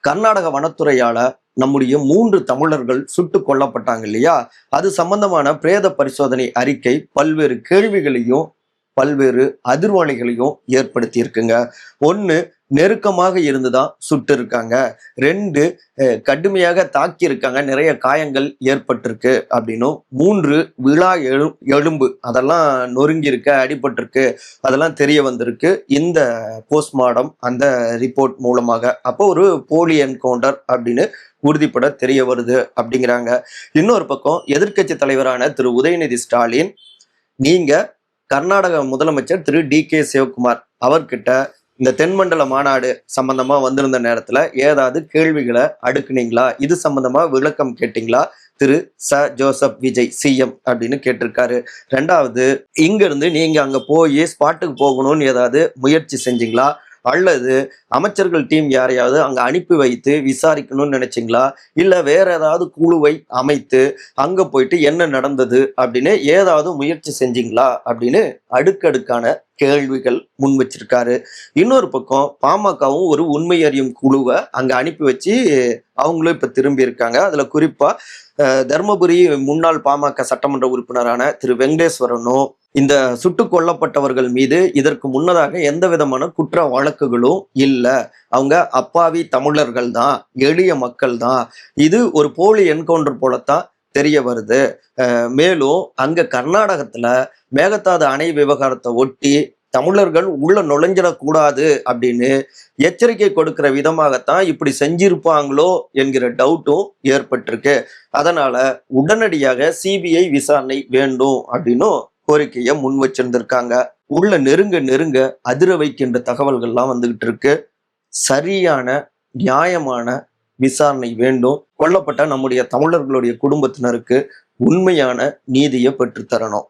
கர்நாடக வனத்துறையால நம்முடைய 3 தமிழர்கள் சுட்டுக் கொல்லப்பட்டாங்க இல்லையா? அது சம்பந்தமான பிரேத பரிசோதனை அறிக்கை பல்வேறு கேள்விகளையும், பல்வேறு அதிர்வலைகளையும் ஏற்படுத்தி இருக்குங்க. 1 நெருக்கமாக இருந்துதான் சுட்டு இருக்காங்க. 2 கடுமையாக தாக்கி இருக்காங்க, நிறைய காயங்கள் ஏற்பட்டிருக்கு அப்படின்னும். 3 விழா எலும்பு அதெல்லாம் நொறுங்கி இருக்கு, அடிபட்டிருக்கு, அதெல்லாம் தெரிய வந்திருக்கு இந்த போஸ்ட்மார்டம் அந்த ரிப்போர்ட் மூலமாக. அப்போ ஒரு போலி என்கவுண்டர் அப்படின்னு உறுதிப்பட தெரிய வருது அப்படிங்கிறாங்க. இன்னொரு பக்கம் எதிர்க்கட்சி தலைவரான திரு உதயநிதி ஸ்டாலின், நீங்க கர்நாடக முதலமைச்சர் திரு டி.கே. சிவகுமார் அவர்கிட்ட இந்த தென்மண்டல மாநாடு சம்பந்தமா வந்திருந்த நேரத்துல ஏதாவது கேள்விகளை அடுக்குனீங்களா, இது சம்பந்தமா விளக்கம் கேட்டீங்களா திரு ஜோசப் விஜய் சிஎம் அப்படின்னு கேட்டிருக்காரு. 2வது, இங்க இருந்து நீங்க அங்க போய் ஸ்பாட்டுக்கு போகணும்னு ஏதாவது முயற்சி செஞ்சீங்களா, அல்லது அமைச்சர்கள் டீம் யாரையாவது அங்க அனுப்பி வைத்து விசாரிக்கணும்னு நினைச்சீங்களா, இல்ல வேற ஏதாவது குழுவை அமைத்து அங்க போயிட்டு என்ன நடந்தது அப்படின்னு ஏதாவது முயற்சி செஞ்சீங்களா அப்படின்னு அடுக்கடுக்கான கேள்விகள் முன் வச்சிருக்காரு. இன்னொரு பக்கம் பாமகவும் ஒரு உண்மை அறியும் குழுவை அங்க அனுப்பி வச்சு அவங்களும் இப்ப திரும்பி இருக்காங்க. அதுல குறிப்பா தர்மபுரி முன்னாள் பாமக சட்டமன்ற உறுப்பினரான திரு வெங்கடேஸ்வரனும் இந்த சுட்டுக் கொல்லப்பட்டவர்கள் மீது இதற்கு முன்னதாக எந்த விதமான குற்ற வழக்குகளும் இல்ல, அவங்க அப்பாவி தமிழர்கள் தான், எளிய மக்கள் தான், இது ஒரு போலி என்கவுண்டர் போலத்தான் தெரிய வருது. மேலும் அங்க கர்நாடகத்துல மேகதாது அணை விவகாரத்தை ஒட்டி தமிழர்கள் உள்ள நுழைஞ்சிடக்கூடாது அப்படின்னு எச்சரிக்கை கொடுக்கிற விதமாகத்தான் இப்படி செஞ்சிருப்பாங்களோ என்கிற டவுட்டும் ஏற்பட்டிருக்கு. அதனால உடனடியாக சிபிஐ விசாரணை வேண்டும் அப்படின்னும் கோரிக்கையை முன் வச்சிருந்திருக்காங்க. உள்ள நெருங்க நெருங்க அதிர வைக்கின்ற தகவல்கள்லாம் வந்துகிட்டு இருக்கு. சரியான நியாயமான விசாரணை வேண்டும். கொல்லப்பட்ட நம்முடைய தமிழர்களுடைய குடும்பத்தினருக்கு உண்மையான நீதியை பெற்றுத்தரணும்.